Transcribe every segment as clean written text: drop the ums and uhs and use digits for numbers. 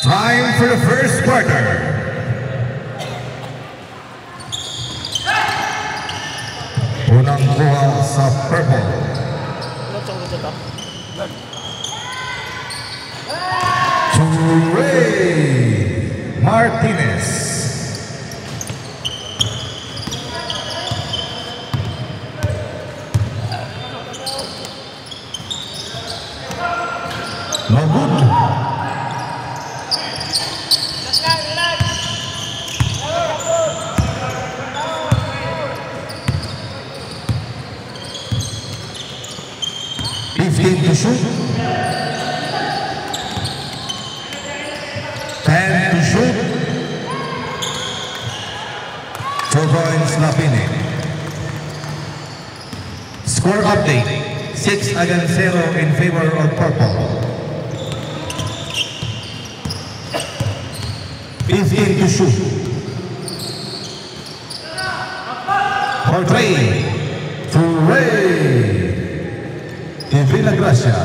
Time for the first quarter. Unang kuha sa purple. Ray Martinez. No good. To shoot, 10 to shoot, 4 points Lapine. Score update, 6-0 in favor of purple. 15 to shoot, for 3, to Ray de Villagracia.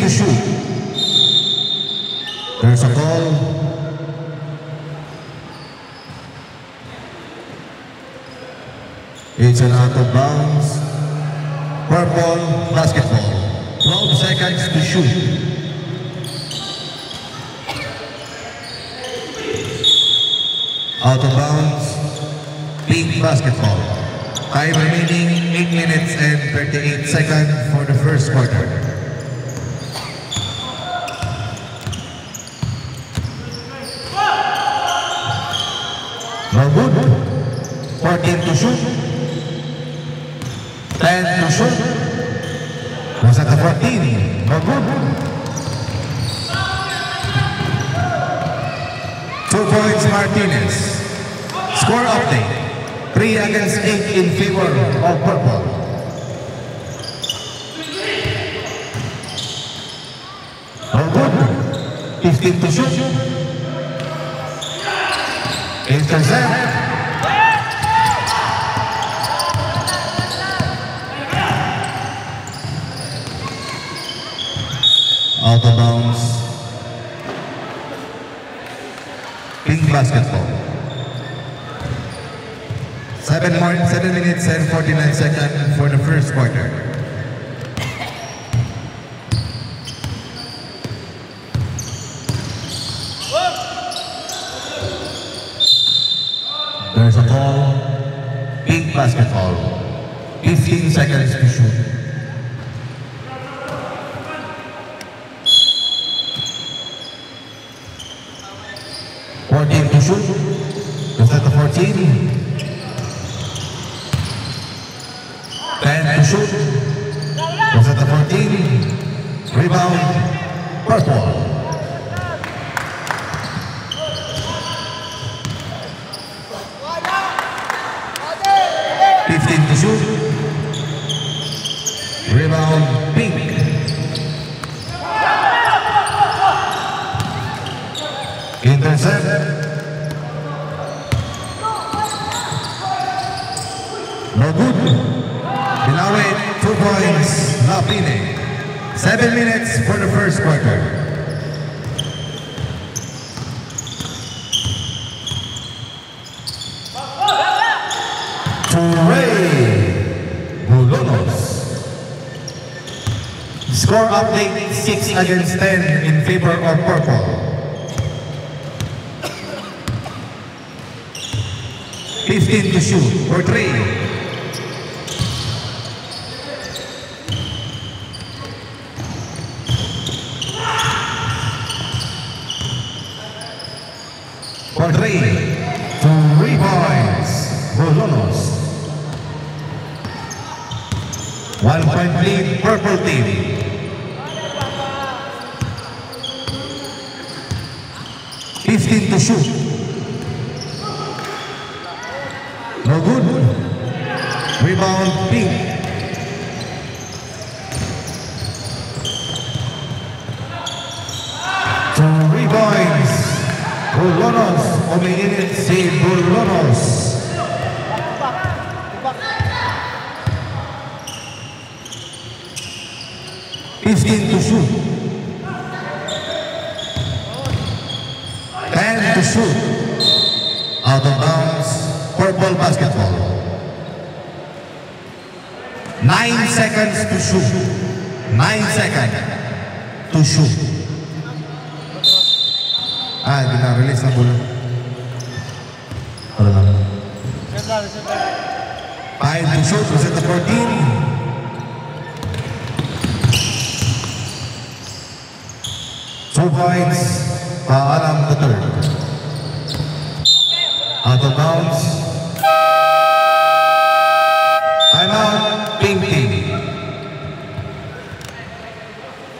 To shoot. There's a call. It's an out of bounds. Purple basketball. 12 seconds to shoot. Out of bounds, pink basketball. Time remaining 8 minutes and 38 seconds for the first quarter. No good. 14 to shoot. 10 to shoot. Was at the 14. No good. 2 points Martinez. Score update. 3-8 in favor of purple. No good. 15 to shoot. Intercept. Out of bounds. Pink basketball. 7 minutes and 49 seconds for the first quarter. There's a call. Pink basketball. 15 seconds to shoot. To shoot. Is that the 14? 10 to shoot. Is that the 14? Rebound. Purple. To shoot. Rebound pink. Intercept. No good. Binawi, 2 points. Lapine. 7 minutes for the first quarter. Score update 6-10 in favor of purple. 15 to shoot for 3. For 3 points. Bolonos. 1 point lead, purple team. 15 to shoot. No good. Rebound pink. So 3 points. Bolonos. Umiinit si Bolonos. 15 to shoot. 10 to shoot. Out of bounds, purple basketball. 9 seconds to shoot. 9 seconds to shoot. Hindi na-release na bulo. Para lang. 5 to shoot, set to 14. Two points, Paalam the third. Out of bounds. Timeout, pink team.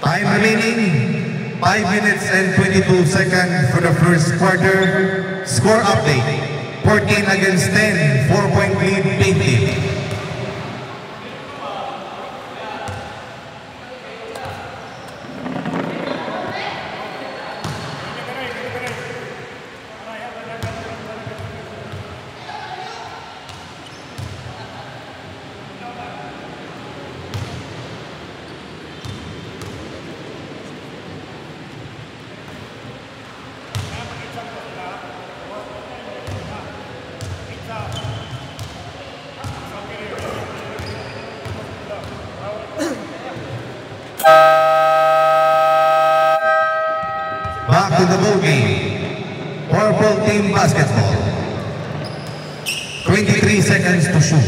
Time remaining, 5 minutes and 22 seconds for the first quarter. Score update, 14 against 10, 4-point lead, pink team. Back to the ball game. Purple team basketball. 23 seconds to shoot.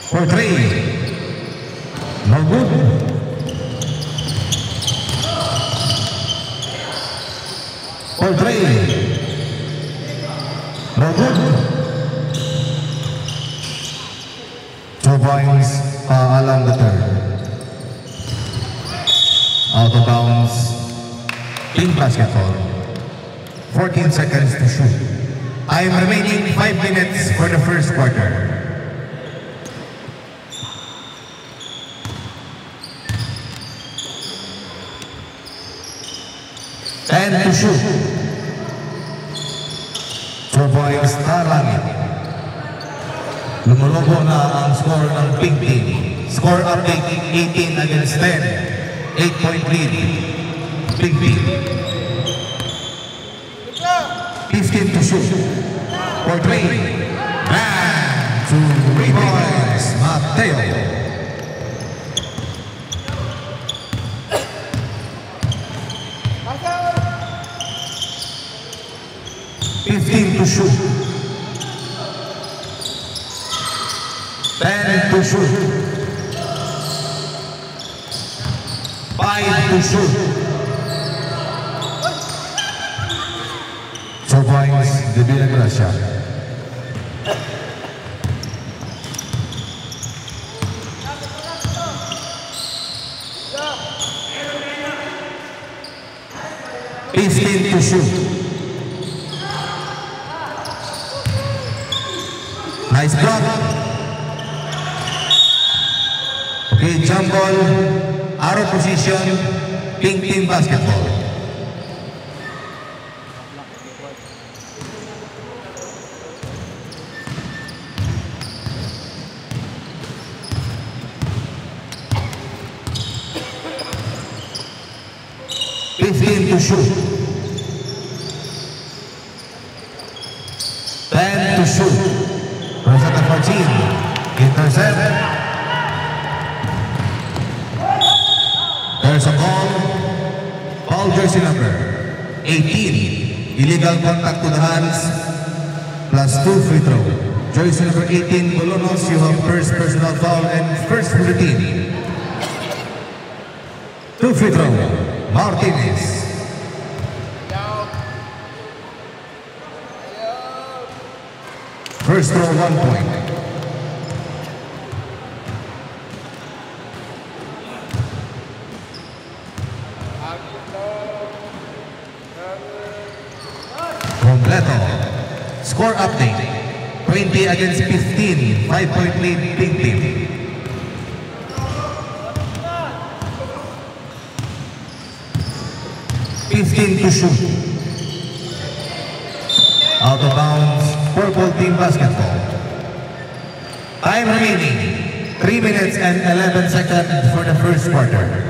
For three. No good. For three. No good. 2 points, Paalam the third. Out of bounds, team basketball. 14 seconds to shoot. Time remaining 5 minutes for the first quarter. And to shoot. 4 points, Tarangit. Lumulubo na ang score ng pink team. Score update, 18 against 10. 8-point lead, pink team. 15 to shoot. For 3. And to rebounds, Mateo. 15 to shoot. 10 to shoot. 5 to shoot. 2 points, Divina Gracia. To shoot. Nice block. Okay, jump ball, arrow position, pink team basketball. To shoot. 10 to shoot. Rosetta 14. Intercept. There's a ball. Ball jersey number 18. Illegal contact to the hands. Plus 2 free throw. Jersey number 18, Bolonos, you have first personal foul and first for the team. 2 free throw. Martinez. First throw, 1 point. Completo. Score update. 20 against 15. 5-point lead, pink team. To shoot. Out of bounds, purple team basketball. Time remaining, 3 minutes and 11 seconds for the first quarter.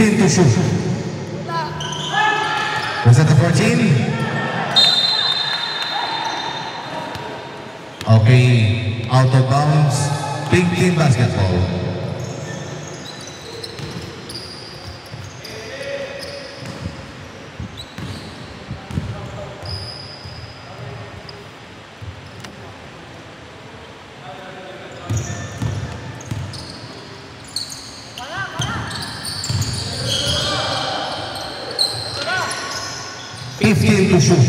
To shoot. Was that the 14? Okay, out of bounds, Pink team basketball. To shoot.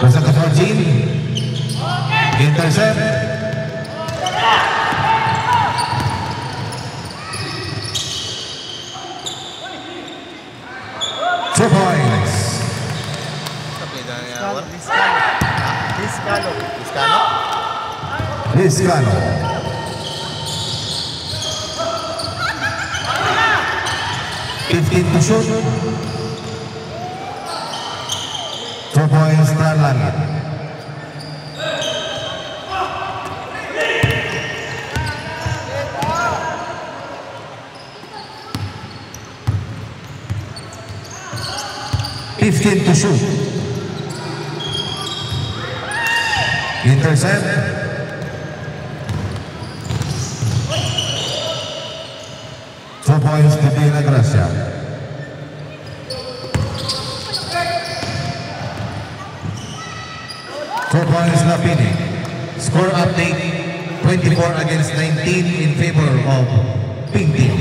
Was that the 14? Intercept. Two points. Liscano. 15 to shoot. 2 points na langit. To shoot. Intercept. Two points to Dina Gracia. Lapini. Score update 24 against 19 in favor of Pink Team.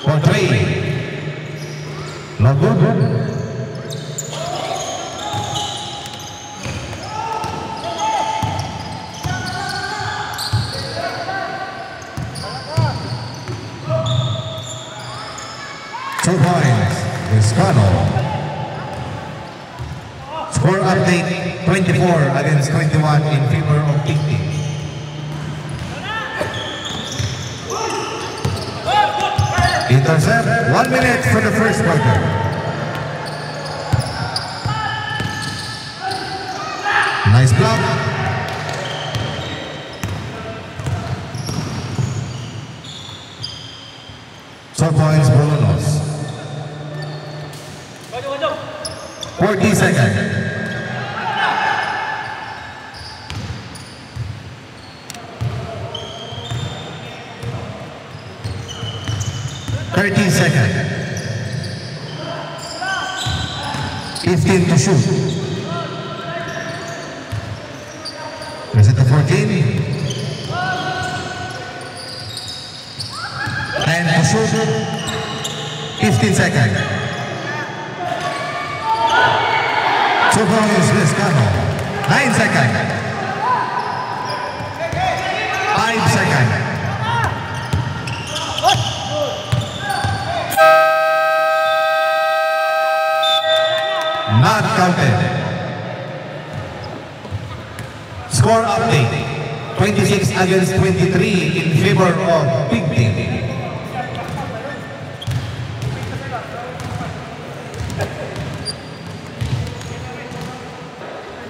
For 3. Not good. Score update 24 against 21 in favor of Pink Team. Intercept, 1 minute for the first quarter. Nice block. So points Bolonos. 40 seconds. Second. 15 to shoot. Is it the 14? And to shoot. 15 seconds. 2 points, Liscano. 9 seconds. 5 seconds. Not counted. Score update 26 against 23 in favor of Pink Team.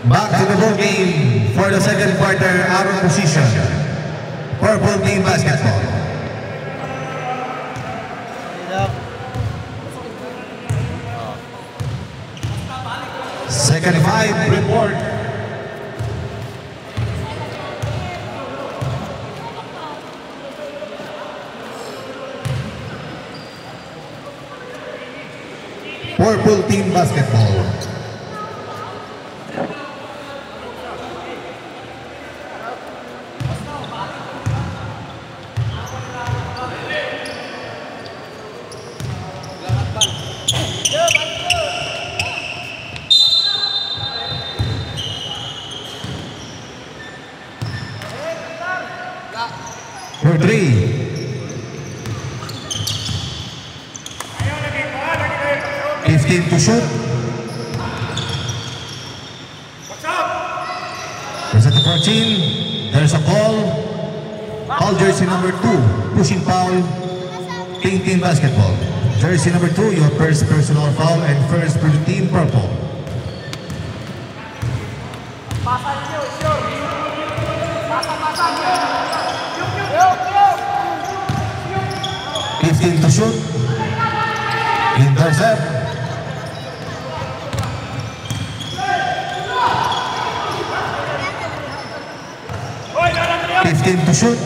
Back to the ball game for the second quarter, out of position. Purple Team basketball. Second 5 report. Purple Team basketball. For 3. 15 to shoot. Present to 14. There's a call. Foul jersey number 2. Pushing foul. King team basketball. Jersey number 2, your first personal foul and first for the team purple. Pasa niyo, sure. Pasa niyo. 15 to shoot. Intercept. To shoot.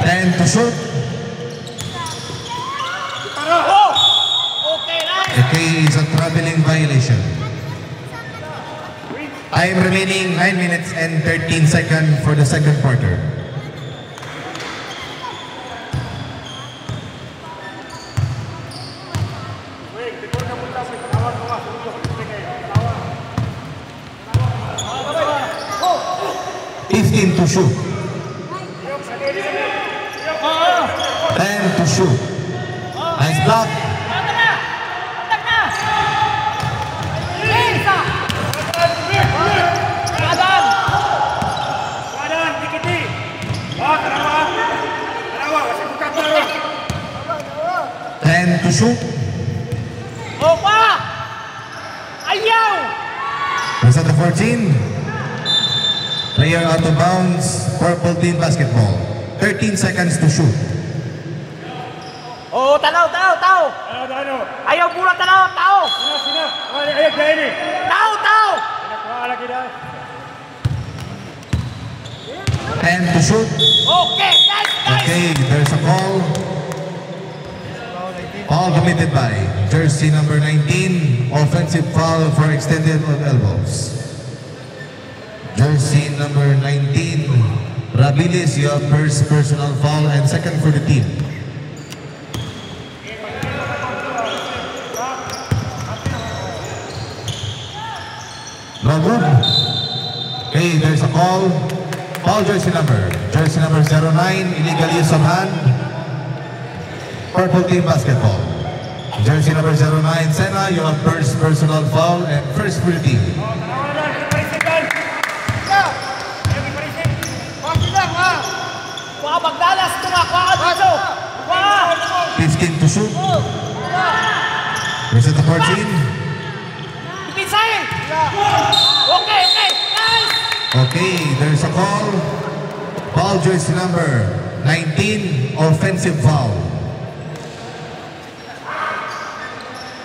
10 to shoot. Okay, is a traveling violation. Time remaining 9 minutes and 13 seconds for the second quarter. To shoot. 10 to shoot. Nice block. To shoot. Opa! Ayaw! Was at the 14. Player out of bounds, purple team basketball. 13 seconds to shoot. Oh, tanaw. Ayaw pula tanaw. Sina. Ayaw dahil. Tao. 10 to shoot. Okay, nice. Okay, there's a call. Foul committed by jersey number 19. Offensive foul for extended elbows. Jersey number 19, Rabilis, you have first personal foul and second for the team. No good. Okay, there's a call. Foul jersey number 09, illegal use of hand. Purple team basketball. Jersey number 09, Sena, you have first personal foul and first for the team. 15 to shoot. Present to 14. Okay, nice. Okay, there's a call. Foul jersey number 19, offensive foul.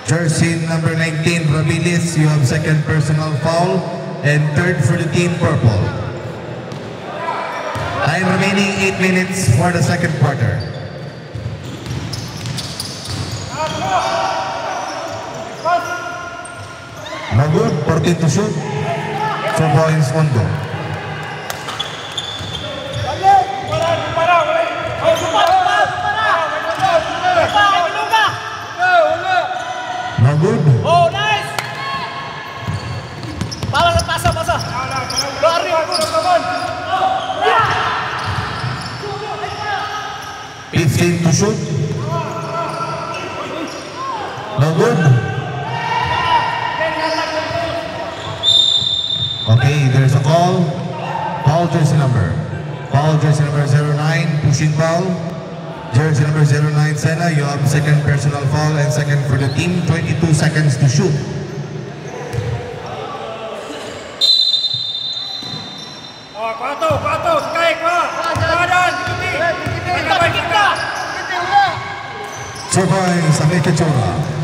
Jersey number 19, Rabilis, you have second personal foul and third for the team purple. Time remaining 8 minutes for the second quarter. No good, 14 to shoot. 2 points on goal. No good. Oh, nice. Pasa. 15 to shoot. No good. Okay, there's a call. Foul jersey number 09, pushing foul. Jersey number 09, Sena, you have second personal foul and second for the team. 22 seconds to shoot. Two points, Amika Chora.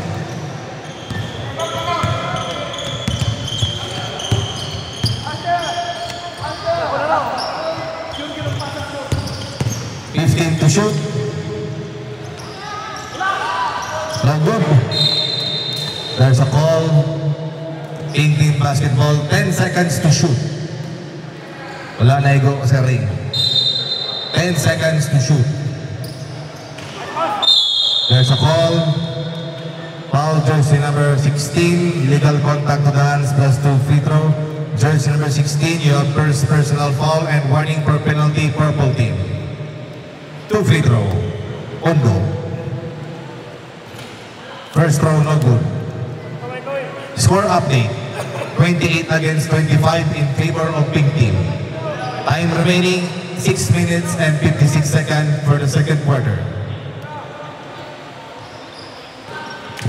To shoot. No good. There's a call. King team basketball. 10 seconds to shoot. Wala na igo sa ring. 10 seconds to shoot. There's a call. Foul jersey number 16. Illegal contact to the hands plus 2 free throw. Jersey number 16. You have first personal foul and warning for penalty purple team. 2 free throw. On goal. First throw, no good. Kaway, kaway. Score update. 28 against 25 in favor of pink team. Time remaining 6 minutes and 56 seconds for the second quarter.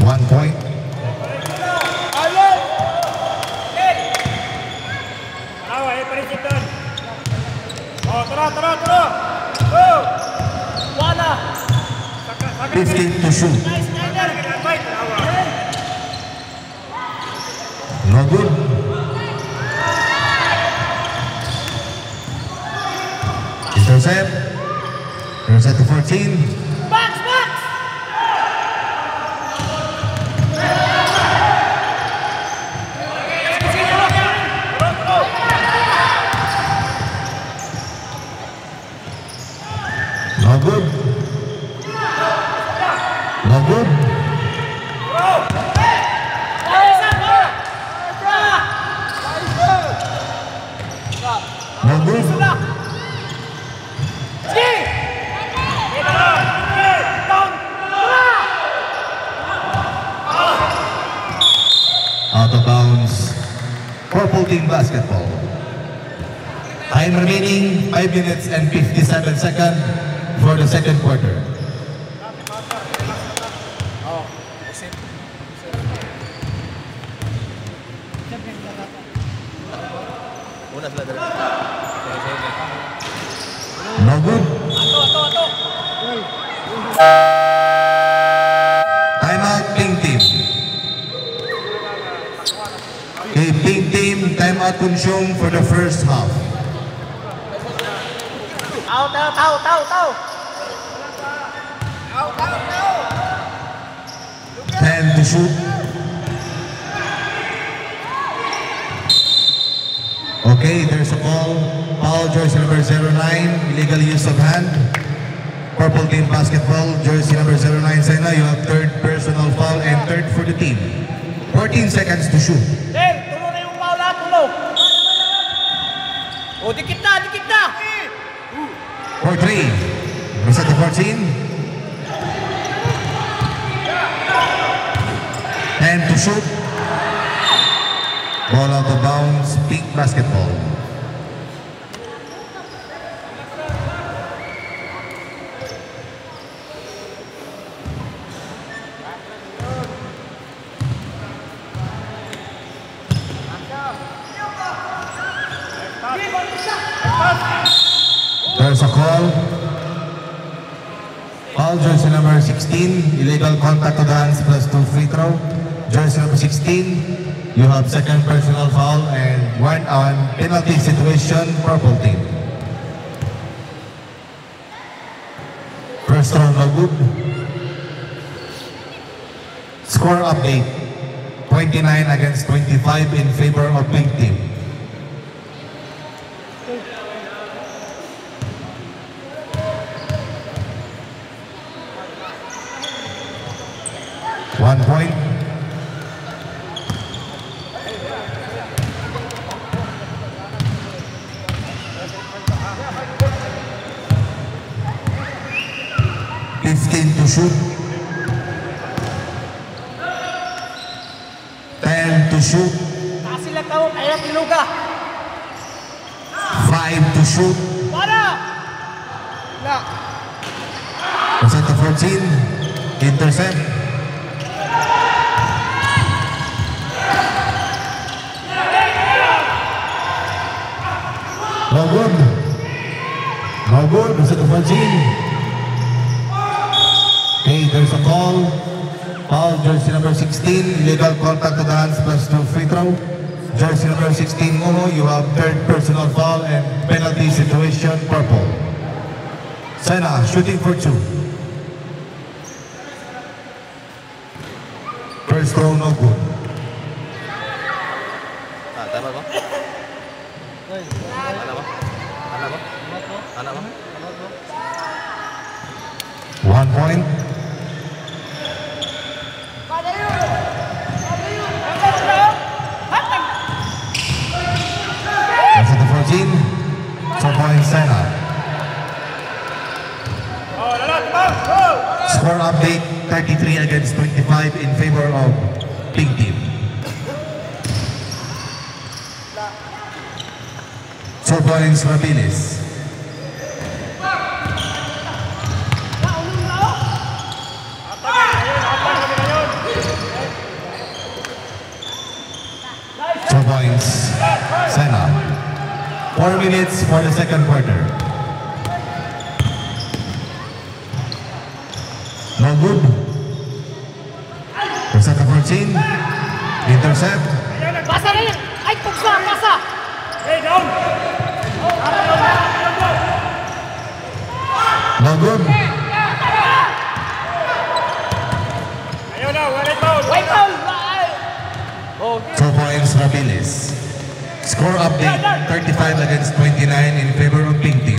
1 point. Tarawa, parisip doon. Oh, tara. Go! Wala. Saka. 15 to shoot. Nice, Snyder. Bye, tarawa. No good. Intercept. Intercept to 14. Box. No good. No good. No good. Out of bounds. Purple team basketball. Time remaining 5 minutes and 57 seconds for the second quarter. No good. Ato. Timeout, pink team. Okay, pink team, timeout consumed for the first half. Tao. 10 to shoot. Okay, there's a call. Foul, jersey number 09, illegal use of hand. Purple team basketball, jersey number 09, Sena, you have third personal foul and third for the team. 14 seconds to shoot. Del, tulo na yung foul na, tulo. O, dikit na. For 3. Reset to 14. 10 to shoot. Ball out of bounds, pink basketball. There's a call. Foul, jersey number 16, illegal contact to the hands plus 2 free throw. Jersey number 16, you have second personal foul and 1 on penalty situation, purple team. First round, no good. Score update, 29 against 25 in favor of pink team. One point. To shoot. 10 to shoot. Kasi lang tao, kaya tiluga. 5 to shoot. Wala. Reset to 14. Intercept. No good. No good. Reset to 14. Okay, there's a call. Foul, jersey number 16, illegal contact to the hands plus 2 free throw. Jersey number 16, Momo, you have third personal foul and penalty situation, purple. Sena, shooting for 2. First throw, no good. Tama ba? Ano ba? 1 point. That's at the 14. 2 points, Sena. Oh, lalat, bang! Go! Score update, 33 against 25 in favor of pink team. So points Rapiles. So points Sena. 4 minutes for the second quarter. No good. Present 14. Intercept. Pasa rin! Ay, pugsa! Pasa! Hey, down! No good. Ayaw na, wallet foul! White foul! Ay! Oh, 2 points Rapiles. Score update 35 against 29 in favor of pink team.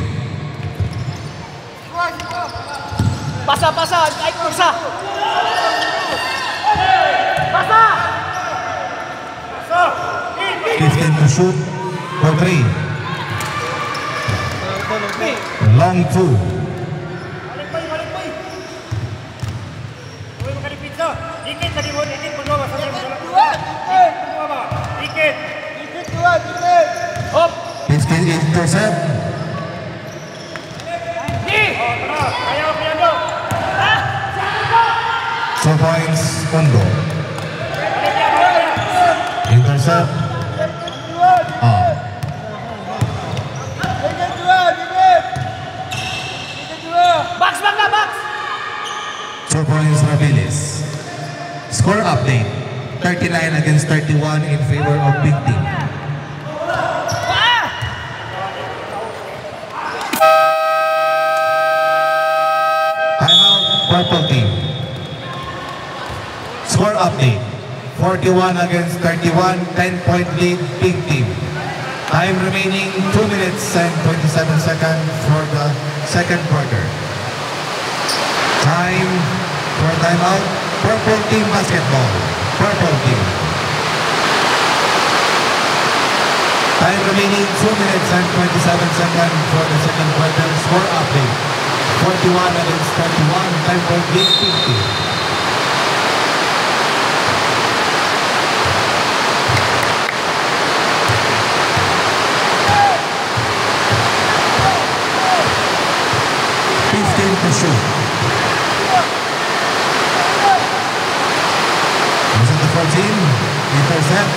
pasa, pasa! Ay, pugsa! Pasa! 15 to shoot for 3. Long 2. Balik pa! Huwag mo ka-repeat sa. Dikit sa limon, dikit pagbawa sa limon. Dikit pagbawa. Dikit! Hop! 15 intercept. Di! Oh, tara! Ayaw, Piano! 2 points Undo. Intercept. Box, box na, box! 2 points Rapiles. Score update 39 against 31 in favor of pink team. Ah! Timeout purple team. Score update 41 against 31, 10-point lead pink team. Time remaining 2 minutes and 27 seconds for the second quarter. Time for timeout. Purple team basketball. Purple team. Time remaining 2 minutes and 27 seconds for the second quarter. Score update 41 against 31, 10-point lead pink team. To shoot. Was it the 14? Intercept.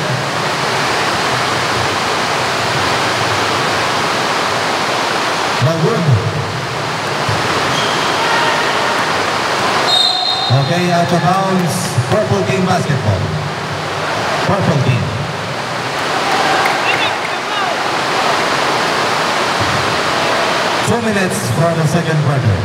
No good. Okay, out of bounds. Purple team basketball. Purple team. Two minutes for the second quarter.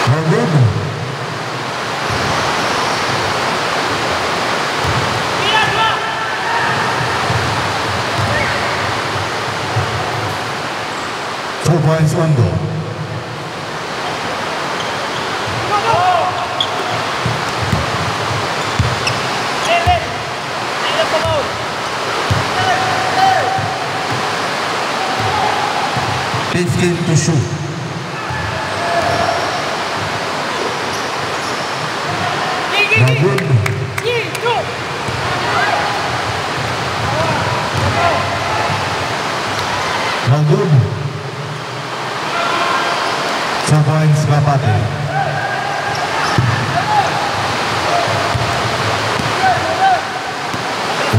No good. Two points Undo. To shoot. No good. No good. 2 points Mapate.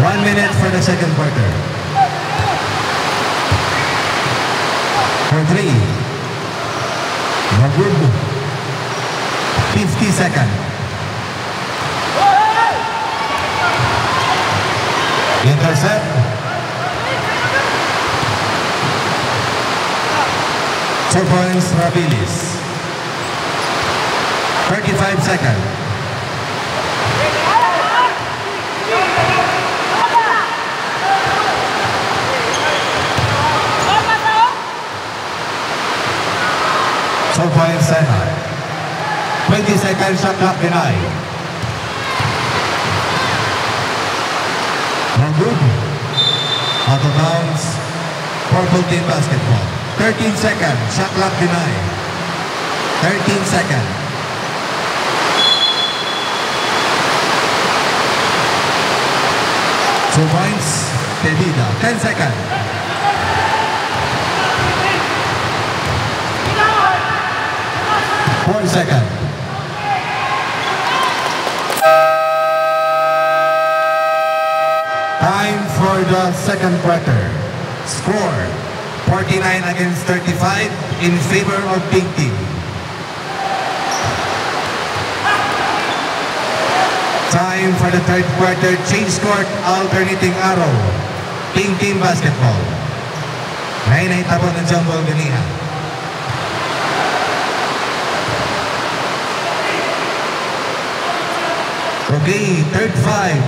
One minute for the second quarter. For 3. No good. 50 seconds. Intercept. Two points Rapiles. 35 seconds. So points Sena. 20 seconds shot clock denied. No good. Out of bounds. Purple team basketball. 13 seconds. Shot clock denied. 13 seconds. Two points. Tevida. 10 seconds. One second. Time for the second quarter. Score 49 against 35 in favor of Pink Team. Time for the third quarter. Change court, alternating arrow. Pink Team basketball. Nainay tapon ng jumbo ganiha. Okay, third five.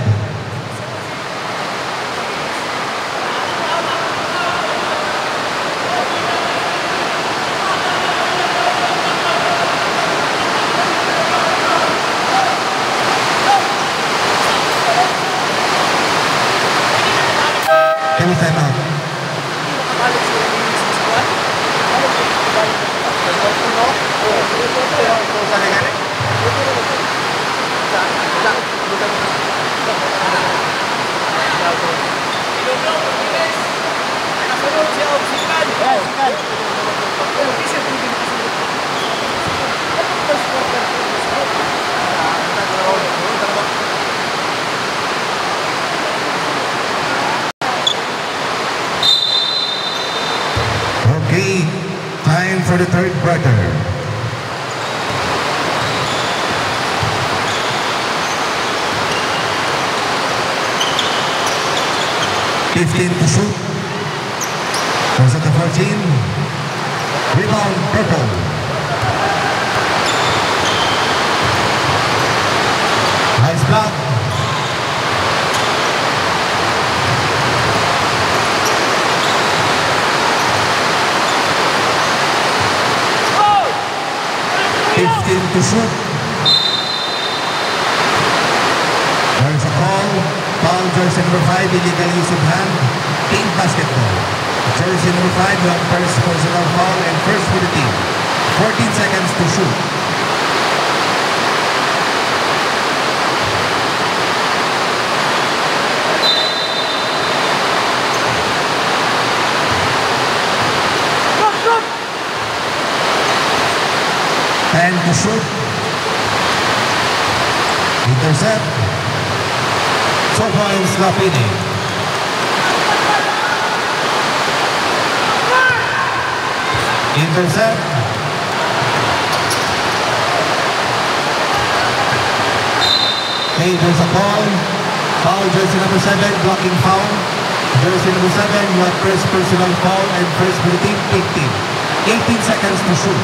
Can we time out? Okay, time for the third quarter. Fifteen to shoot. Goes at the 14. Rebound, purple. Nice block. To shoot. There's a call. Foul jersey number 5, illegal use of hand. Pink basketball. Jersey number 5, you have first personal foul and first for the team. 14 seconds to shoot. And to shoot. Intercept. 2 points, Lapini. Intercept. Okay, there's a call. Foul jersey number 7, blocking foul. Jersey number 7, you have first personal foul and first for the team, 18. 18 seconds to shoot.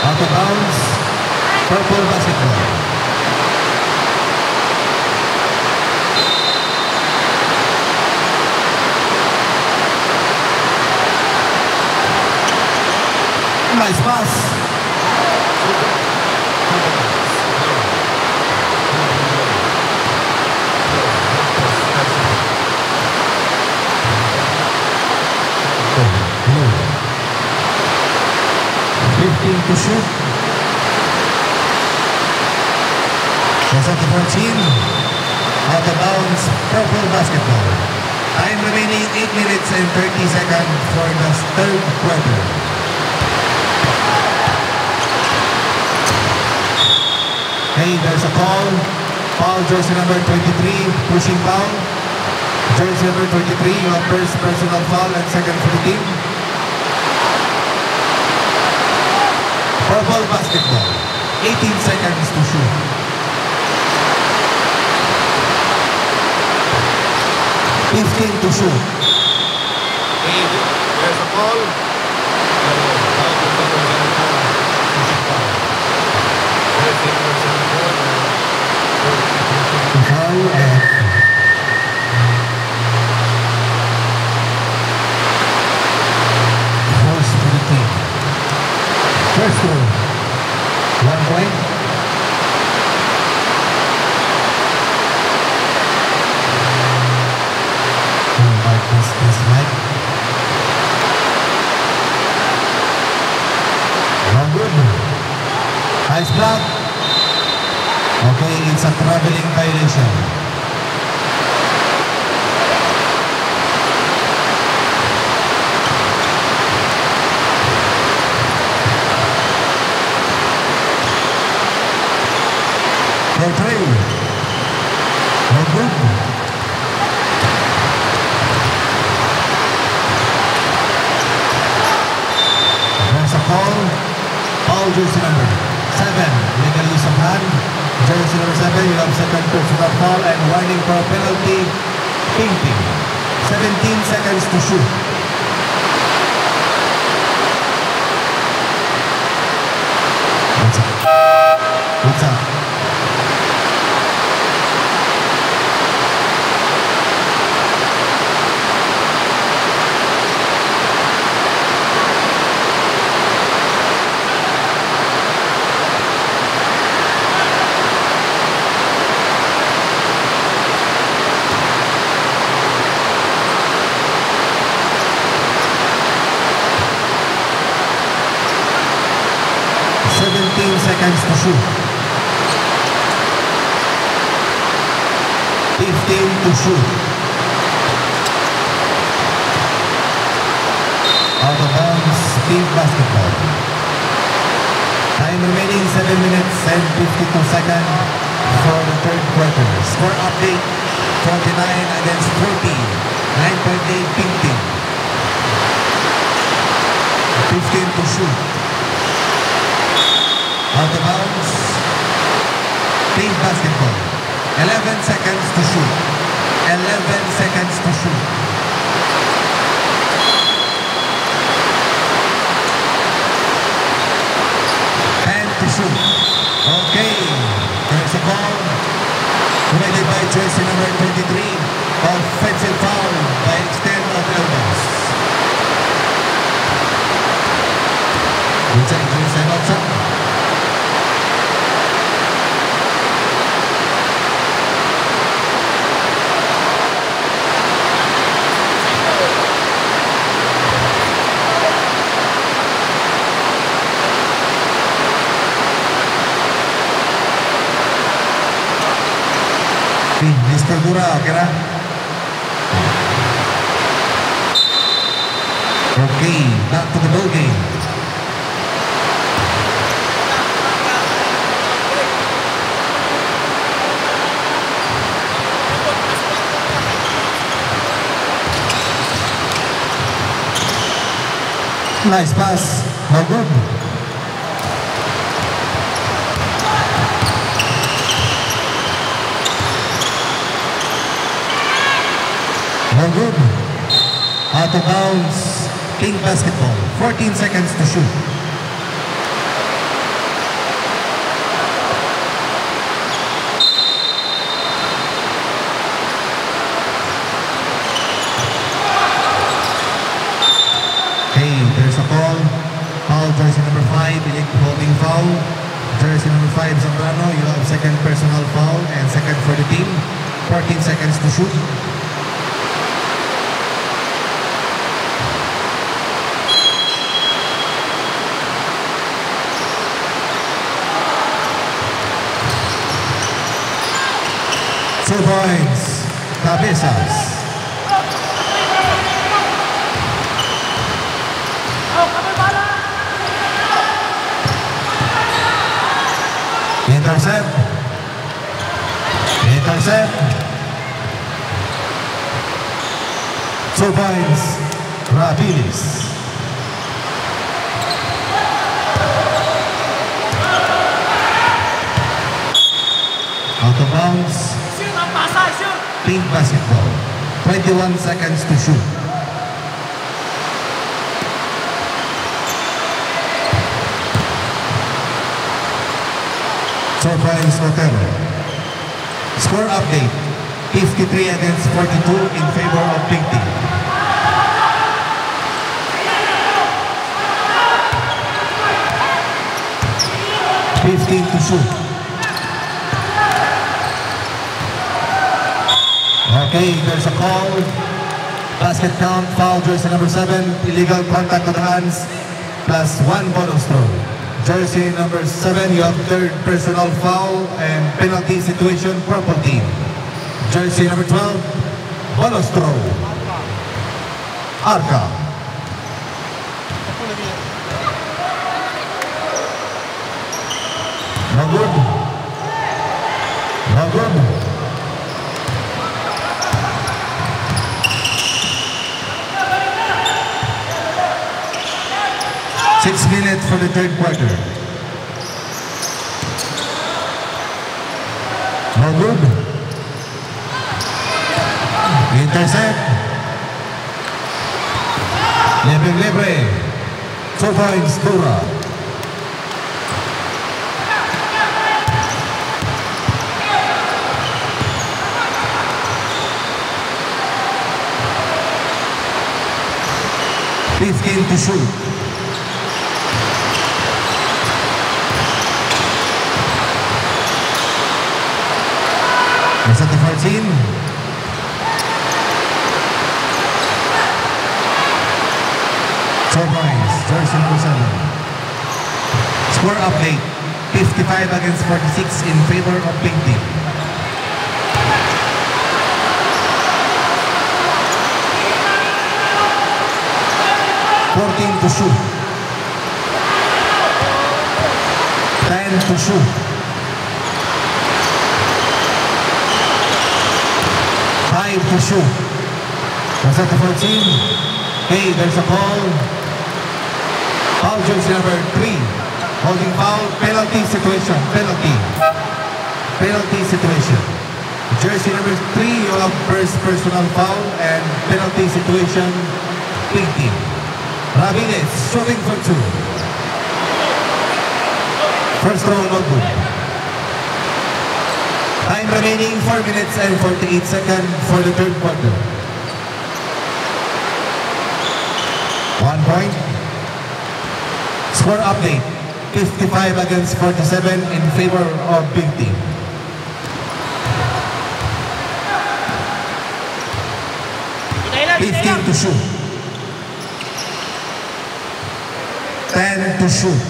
Out of bounds, purple basketball. Nice pass. To shoot. Goes up to 14. Out of bounds, purple basketball. Time remaining 8 minutes and 30 seconds for the third quarter. Okay, there's a call. Foul jersey number 23, pushing foul. Jersey number 23, you have first personal foul and second for the team. Purple basketball. 18 seconds to shoot. To shoot. There's a ball. Foul and force for the team. First goal. it's a traveling violation. For three. No good. There's a foul jersey number 7, legal use of hand. Jersey number 7, you have second personal foul and warning for a penalty. Painting. 17 seconds to shoot. What's up? Seconds to shoot. 15 to shoot. Out of bounds, team basketball. Time remaining 7 minutes and 52 seconds for the third quarter. Score update 49 against 40. 9.8 pink team. 15 to shoot. Out of bounds, team basketball. 11 seconds to shoot. 11 seconds to shoot. And to shoot. Okay, there's a ball committed by jersey number 23. Offensive foul by extent of elbows. Good jersey option. Mr. Dura, okay na? Okay, back to the ball game. Nice pass, no good. No good. Out of bounds, King basketball. 14 seconds to shoot. Okay, there's a call. Foul jersey number 5, illegal holding foul. Jersey number 5, Zambrano, you have second personal foul and second for the team. 14 seconds to shoot. Two points, Cabezas. Intercept. Intercept. 2 points, Rapilis. Out of bounds. Pink basketball. 21 seconds to shoot. Surprise Otero. Score update. 53 against 42 in favor of Pink team. To shoot. Okay, there's a call. Basket count, foul jersey number 7, illegal contact with hands, plus 1 bonus throw. Jersey number 7, you have third personal foul and penalty situation, purple team. Jersey number 12, Balostro. Arca. No good. No good. Six minutes for the third quarter. No good. Intercept. Libre. 2 points, Dura. Fifteen to shoot. Is that the 14? Jersey number 7. Score update, 55 against 46 in favor of pink team. To shoot. 10 to shoot. 5 to shoot. Was that the 14? Hey, there's a call. Foul jersey number 3. Holding foul, penalty situation. Penalty situation. Jersey number 3, you have first personal foul and penalty situation, pink team. Ramirez shooting for 2. First throw, no good. Time remaining 4 minutes and 48 seconds for the third quarter. 1 point. Score update, 55 against 47 in favor of pink team. Fifteen to shoot. 10 to shoot.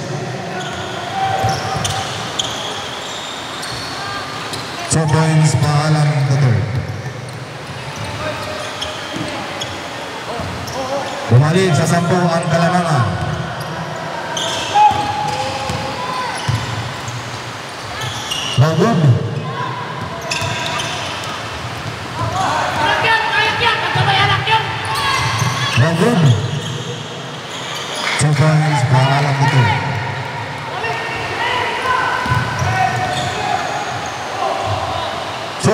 So points, paalam the third. Bumalik sa 10 ang Kalamangan. No good. No good. 2 points, paalam the third.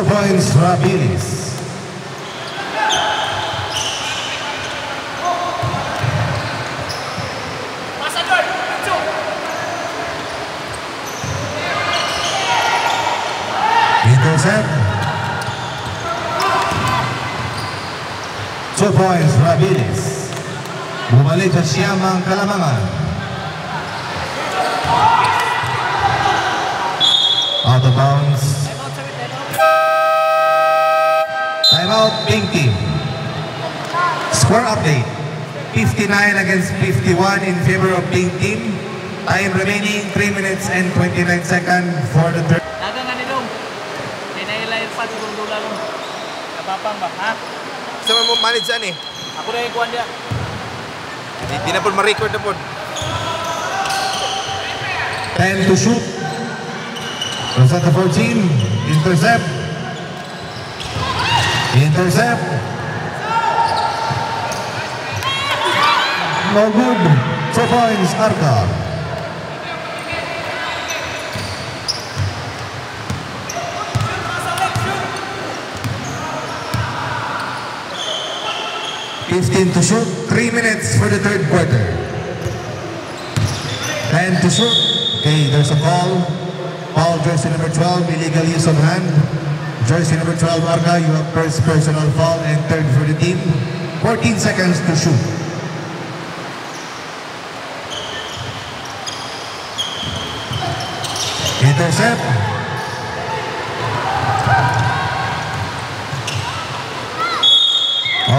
Points, Ramirez. Intercept. 2 points, Ramirez. Bumalik sa siyam ang Kalamangan. Out of bounds. Timeout, pink team. Score update, 59 against 51 in favor of pink team. Time remaining 3 minutes and 29 seconds for the third. Dagang nga nilong. Pinailayan pa siguro dula lang. Kapapang ba, ha? Sama mo manage yan eh. Ako na yung kuhan niya. Hindi na po ma-record na po. 10 to shoot. Rosetta 14, intercept. Intercept. No good. 2 points, Arca. To shoot, 3 minutes for the third quarter. 10 to shoot. Okay, there's a call. Foul jersey number 12, illegal use of hand. Jersey number 12, Arca, you have first personal foul and third for the team. 14 seconds to shoot. Intercept.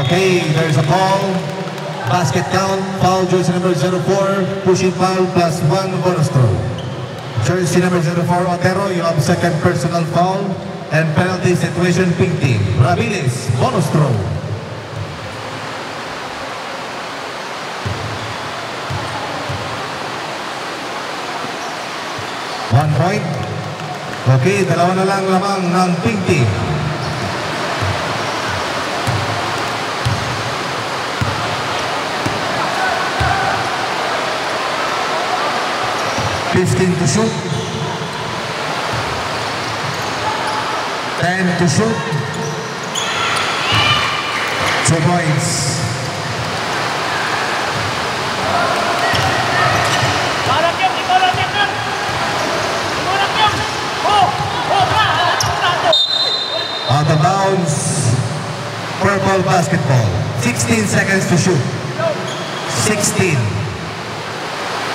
Okay, there's a call. basket count, foul jersey number 04, pushing foul plus 1 bonus throw. Jersey number 04, Otero, you have second personal foul and penalty situation, pink team. Rabiles, bonus throw. One point. Okay, dalawa na lang lamang ng pink team. Fifteen to shoot. 10 to shoot. 2 points. Out of bounds, purple basketball. 16 seconds to shoot. 16.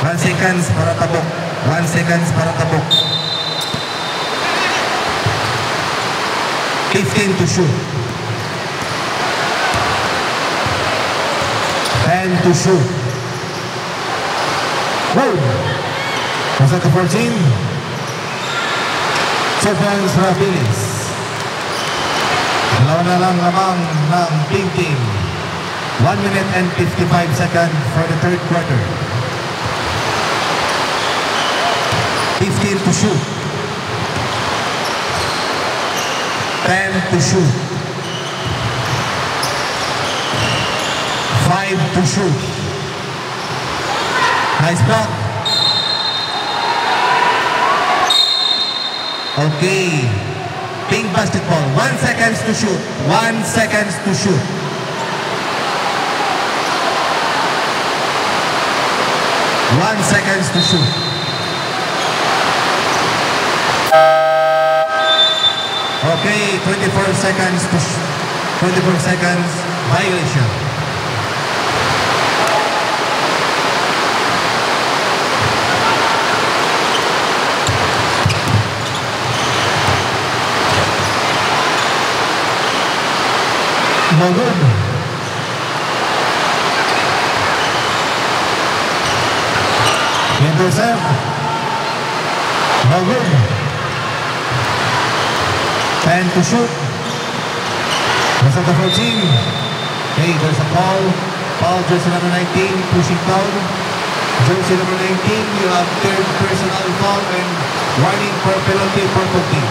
1 seconds para tabok. 1 seconds para tabok. 15 to shoot. 10 to shoot. Whoa! Was that the 14? 2 points for Rabiles. Dalawa na lang lamang ng pink team. 1 minute and 55 seconds for the third quarter. 15 to shoot. 10 to shoot. 5 to shoot. Nice block. Okay. Pink basketball. 1 seconds to shoot. 1 seconds to shoot. One seconds to shoot. Okay, 24 seconds to 24 seconds violation. No good. Intercept. No good. 10 to shoot. That's at the 14. Okay, there's a foul. Foul jersey number 19, pushing foul. Jersey number 19, you have third personal foul and warning for penalty purple team.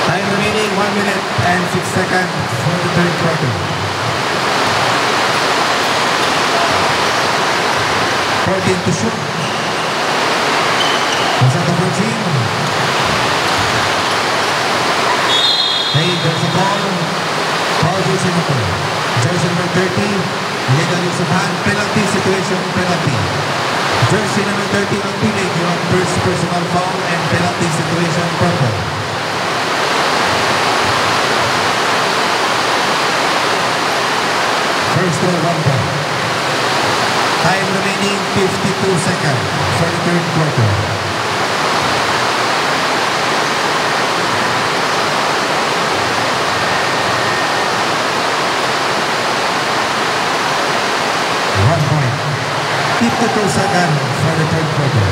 Time remaining 1 minute and 6 seconds for the third quarter. 14 to shoot. That's at the 14. Hey, there's a ball. Foul jersey number. Jersey number 30. Illegal use of hand. Penalty situation. Penalty. Jersey number 30 on Pinay. You have first personal foul and penalty situation purple. First to 1 point. Time remaining 52 seconds for the third quarter. Point. 52 seconds for the third quarter.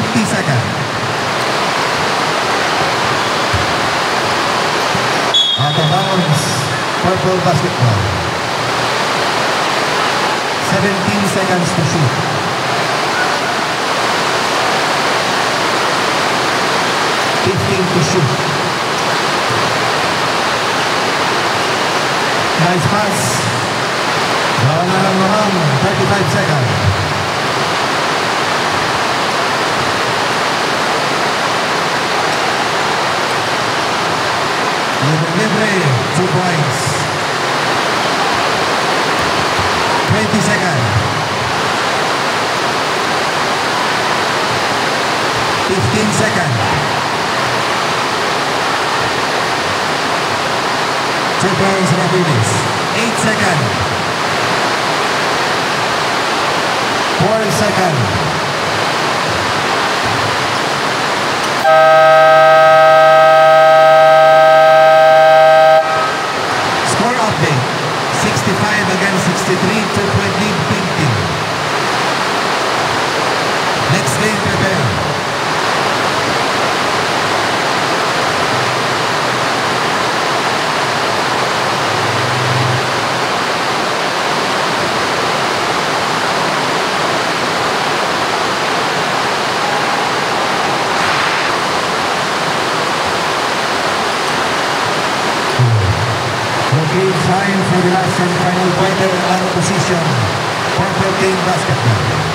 50 seconds. Out of bounds, purple basketball. 17 seconds to shoot. 15 to shoot. Nice pass. Bawal na lang naman, 35 seconds. Libre, 2 points. 20 seconds. 15 seconds. 2 points, Rabiles. 8 seconds. 4 seconds. Okay, time for the last and final quarter on position. Purple team basketball.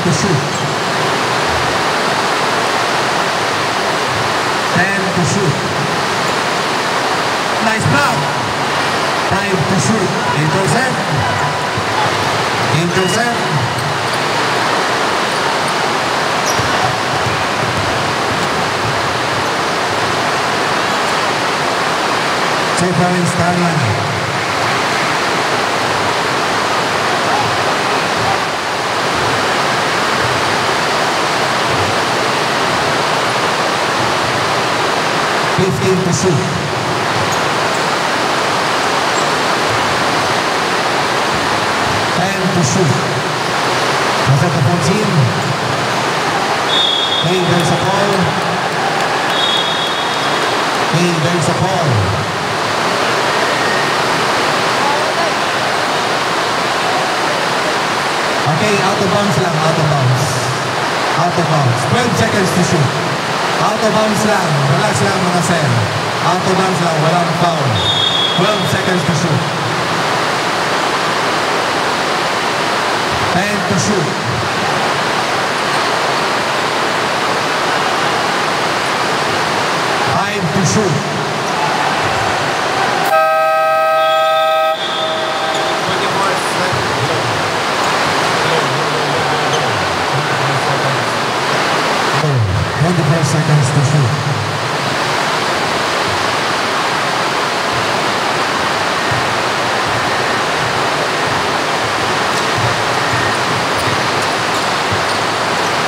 To shoot. 10 to shoot. Nice block. 5 to shoot. Intercept. Intercept. So far in Starland. To shoot. 10 to shoot. Nasa kapunsin. Hey, there's a ball. Hey, there's a ball. Okay, out of bounds lang, out of bounds. Out of bounds. 12 seconds to shoot. Out of bounds lang. Relax lang mga sir. Out of bounds lang. Walang foul. 12 seconds to shoot. 10 to shoot. 5 to shoot. 24 seconds to shoot.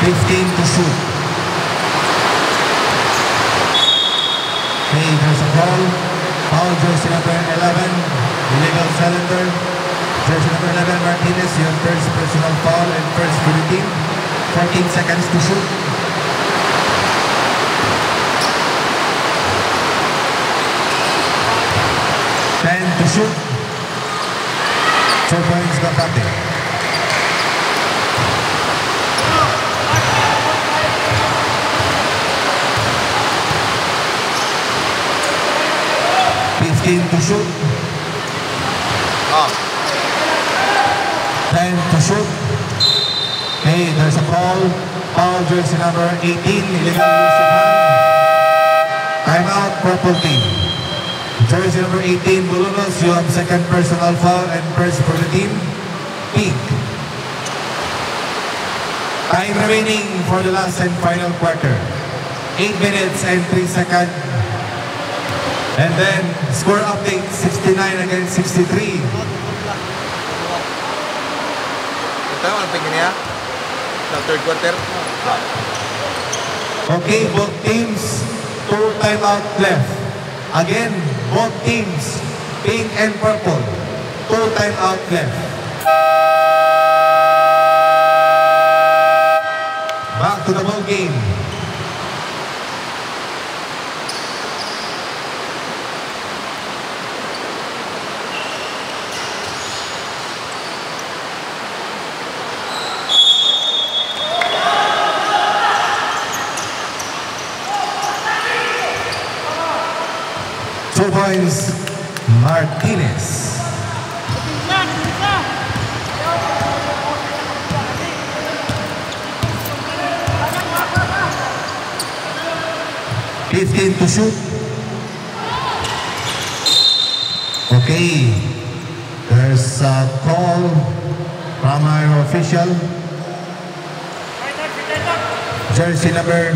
Fifteen to shoot. Okay, there's a foul. Foul jersey number 11. Illegal cylinder. Jersey number 11, Martinez, your first personal foul and first for the team. 14 seconds to shoot. 10 to shoot. 2 points Gapate. To shoot. 10 to shoot. Hey, there's a foul. Foul jersey number 18. Illegal use of hand. Timeout, purple team. Jersey number 18, Bulunos, you have second personal foul and first for the team. Pink. Time remaining for the last and final quarter. 8 minutes and 3 seconds. And then, score update, 69 against 63. Ito, ano tingin niya? Sa third quarter? Okay, both teams, 2 timeout left. Again, both teams, pink and purple, 2 timeout left. Back to the ball game. Points, Martinez. 15 to shoot. Okay, there's a call from our official. Jersey number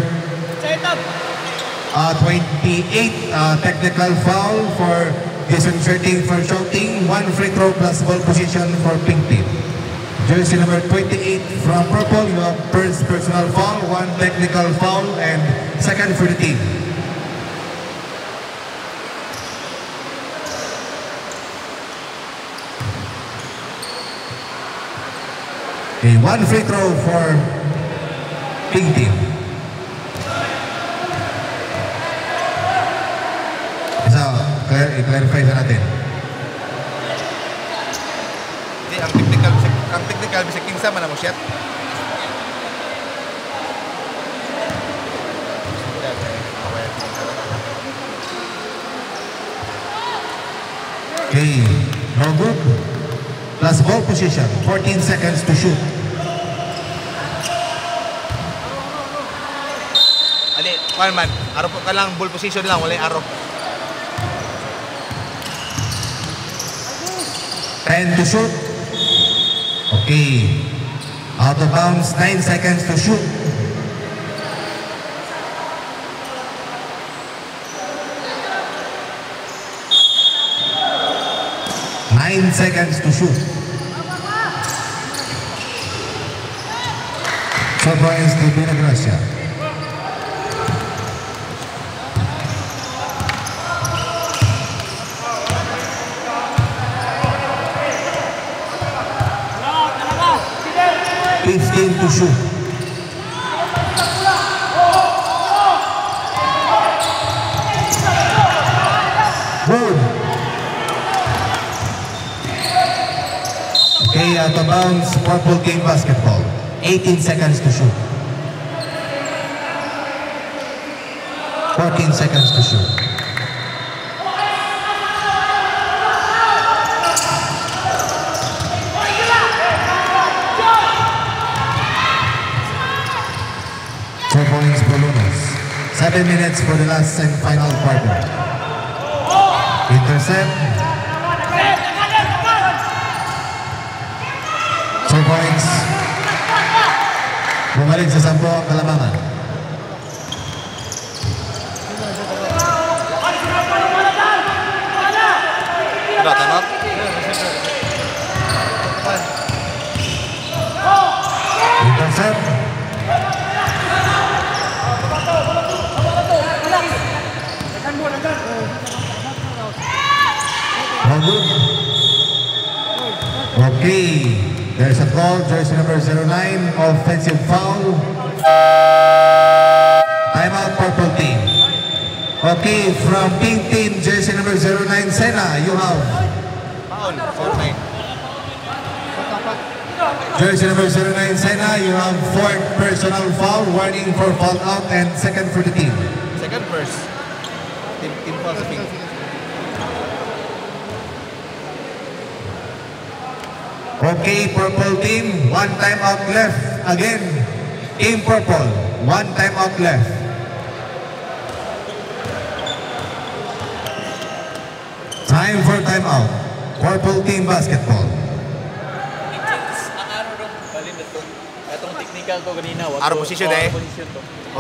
28, technical foul for disinserting for shooting, 1 free throw plus ball position for pink team. Jersey number 28 from purple, you have first personal foul, 1 technical foul, and second for the team. Okay, 1 free throw for pink team. i-clarify na natin. Hindi, ang technical bisag kinsa man mo shot. Okay, no good. Plus ball position, 14 seconds to shoot. Ali, kuan man, aro po ka lang, ball position lang, wala aro. 10 to shoot. Okay. Out of bounds, 9 seconds to shoot. Seconds to shoot. So points to Binagracia. To shoot. Good. Okay, out of bounds, Purple Team basketball. 18 seconds to shoot. 14 seconds to shoot. Points Bolonos. 7 minutes for the last and final quarter. Intercept. 2 points. Bumalik sa 10 ang Kalamangan. Udah tanap. Intercept. Okay, there's a call, jersey number 09, offensive foul. Timeout, Purple Team. Okay, from Pink Team, jersey number 09, Sena, you have. Foul, 4-9. Jersey number 09, Sena, you have 4th personal foul, warning for foul out, and 2nd for the team. Second first. Team foul sa Pink. Okay, Purple Team, 1 timeout left. Again, Team Purple, 1 timeout left. Time for timeout. Purple Team basketball. Itong technical to kanina. Aro position eh.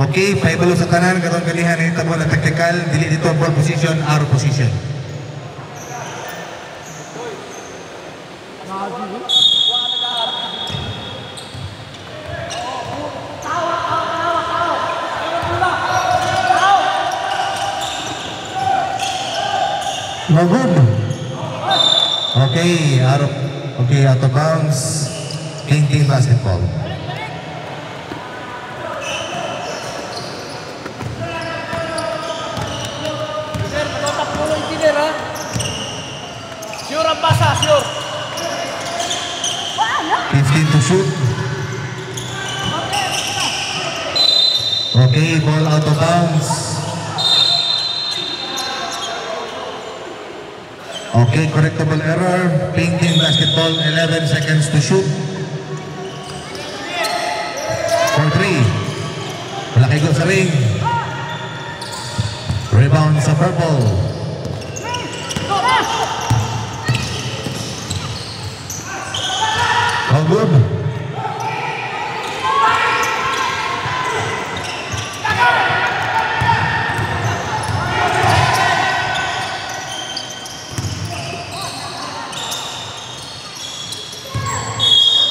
Okay, paibalo sa tanan, katong kalihan ng tabo na technical, dili dito ball position, arrow position. No good. Okay, out of bounds. Pink Team basketball. Sure ang basa, sure. 15 to shoot. Okay, ball out of bounds. Okay, correctable error. Pink Team basketball, 11 seconds to shoot. For 3. Malaki go sa ring. Rebound sa Purple. All good.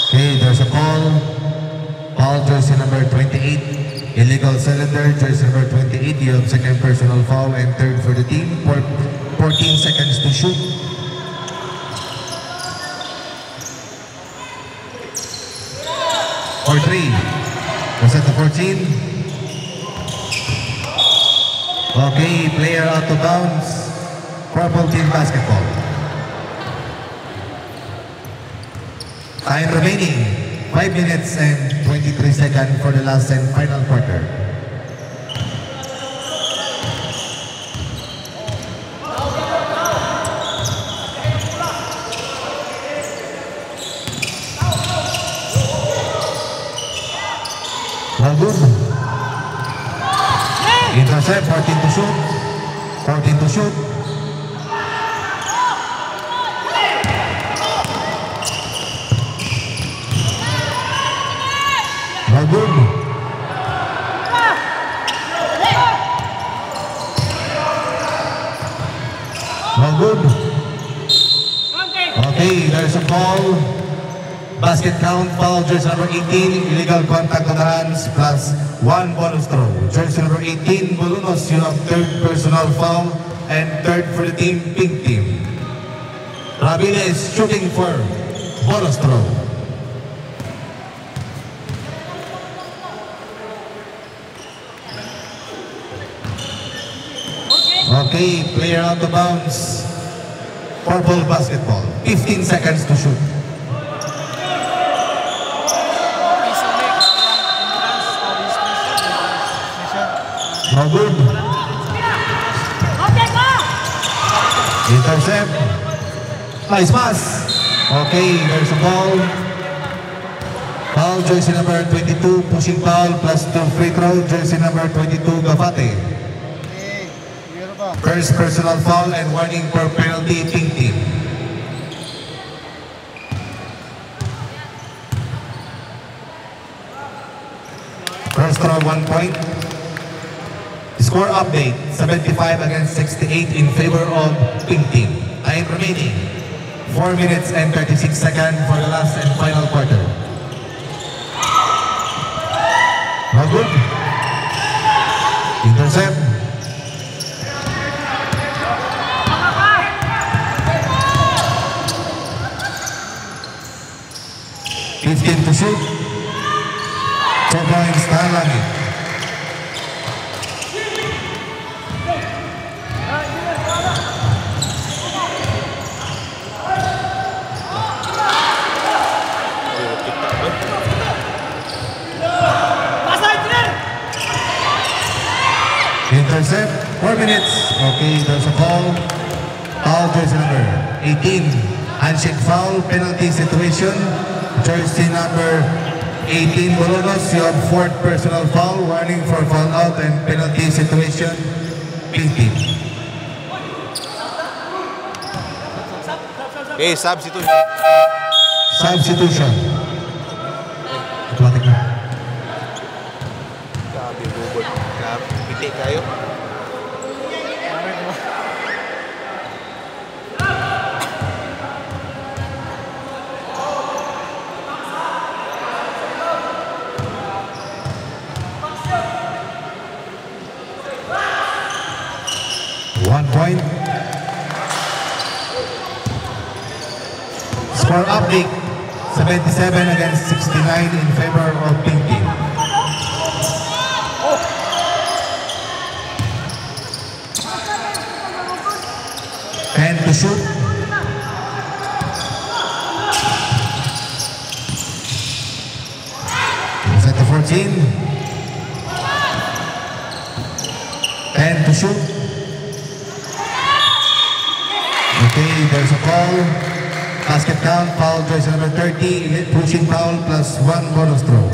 Okay, there's a call. Foul, jersey number 28. Illegal cylinder, jersey number 28. You have 2nd personal foul and 3rd for the team. 14 seconds to shoot. For 3. Was that the 14? Okay, player out of bounds. Purple team basketball. Time remaining, 5 minutes and 23 seconds for the last and final quarter. Well, good. Intercept, 14 to shoot. 14 to shoot. Well, good. Well, good. Okay, there's a foul. Basket count, foul, jersey number 18, illegal contact on the hands, plus 1 bonus throw. Jersey number 18, Bolunos, you have third personal foul, and third for the team, pink team. Rabina is shooting for bonus throw. Okay, player out of bounds. Purple basketball, 15 seconds to shoot. No good. Intercept. Nice pass. Okay, there's a ball. Foul, jersey number 22, pushing foul, plus 2 free throw, jersey number 22, Gafate. First personal foul and warning for penalty, pink team. First throw, 1 point. Score update, 75 against 68 in favor of pink team. Time remaining, 4 minutes and 36 seconds for the last and final quarter. No good. Intercept. To shoot. 2 points, tahan lagi. Intercept, 4 minutes. Okay, there's a foul. Foul, jersey number 18. Handshake foul, penalty situation. Jersey number 18, Bolonos, you have 4th personal foul, warning for foul out and penalty situation, pink team. Okay, substitution. Substitution. Automatic na. Grabe, bubol. Grabe, piti kayo. Point. Score update, 77 against 69 in favor of pink team. And to shoot. Set to 14. 10 to shoot. Okay, there's a foul. Basket count, foul, jersey number 30, pushing foul, plus 1 bonus throw.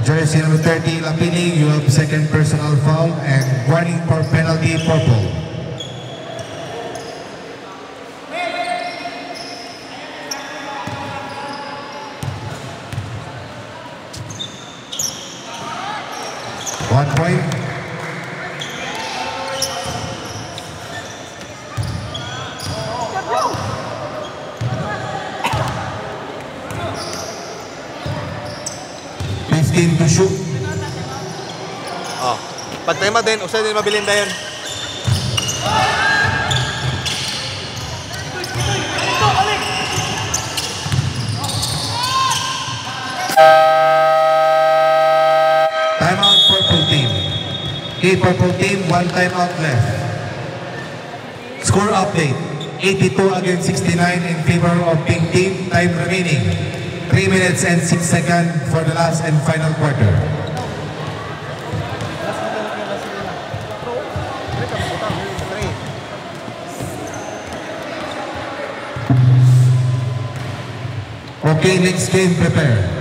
Jersey number 30, Lapini, you have 2nd personal foul and warning for penalty, purple. One point. To shoot. Oh, pagtema din, usay din mabilin dayon. Timeout, purple team. Okay, purple team, 1 timeout left. Score update. 82 against 69 in favor of pink team. Time remaining. 3 minutes and 6 seconds for the last and final quarter. Okay, next game, prepare.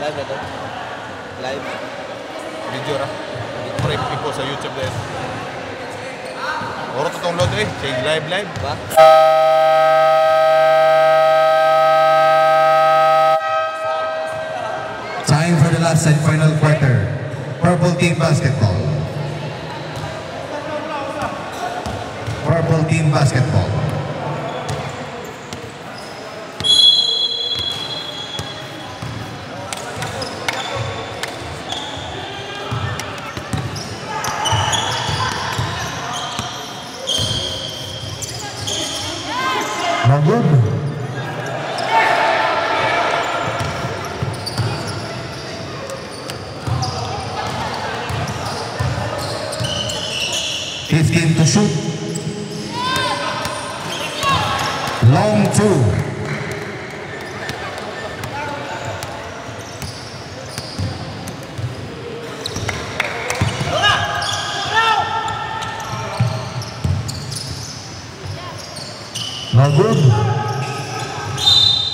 Live na to? Live? Video ra. Prep ipo sa YouTube din. Oro to tong load eh. Sige, live ba? Time for the last and final quarter. Purple team basketball. Purple team basketball. No good. To shoot. Long two. No good.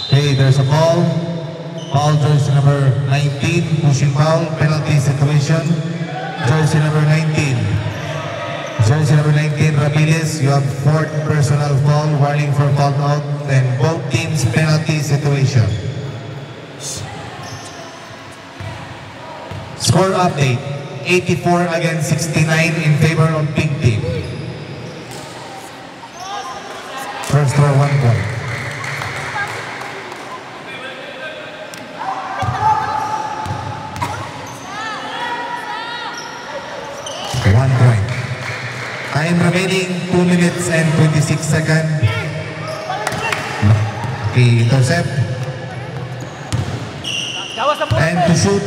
Okay, there's a foul. Foul jersey number 19, pushing foul, penalty situation. Jersey number 19. Jersey number 19, Ramirez, you have 4th personal foul, warning for foul out, and both teams penalty situation. Score update, 84 against 69 in favor of pink team. First row, 1 point. Time remaining 2 minutes and 26 seconds. Okay, intercept. And to shoot.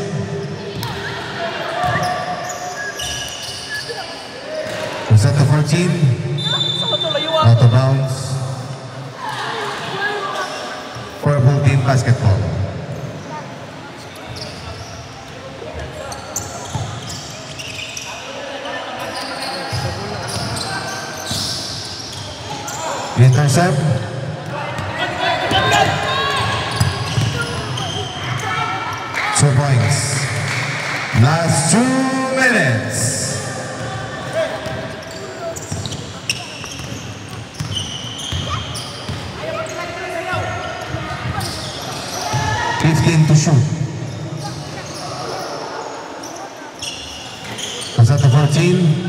Set to 14. Out of bounds. Purple team basketball. Intercept. 2 points. Last 2 minutes. To shoot. Was that the 14?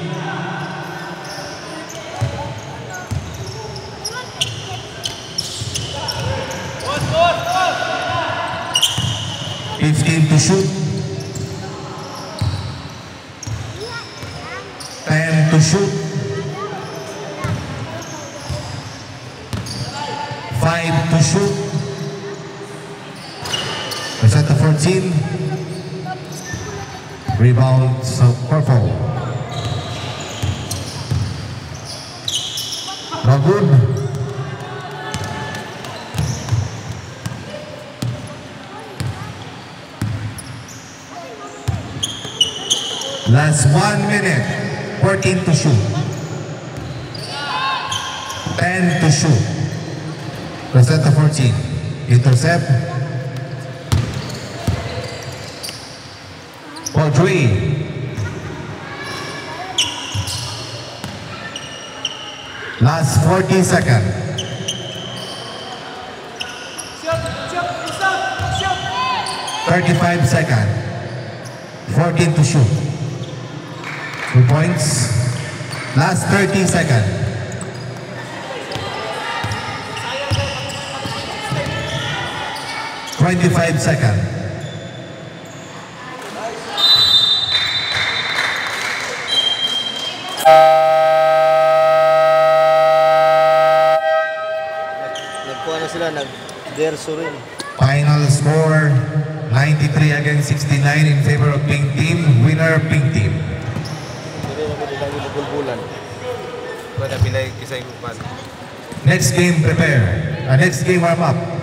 To shoot. 10 to shoot. 5 to shoot. Is that the 14? Rebound, so purple. No good. Last 1 minute, 14 to shoot. 10 to shoot. Present to 14. Intercept. For 3. Last 40 seconds. 35 seconds. 14 to shoot. 2 points. Last 30 seconds. 25 seconds. Nagkuha na sila, nag-derso rin. Final score 93 against 69 in favor of Pink Team. Winner, Pink Team. Hindi na pwede lang yung bulbulan. Pwede bilay kisay kupan. Next game prepare. Next game warm up.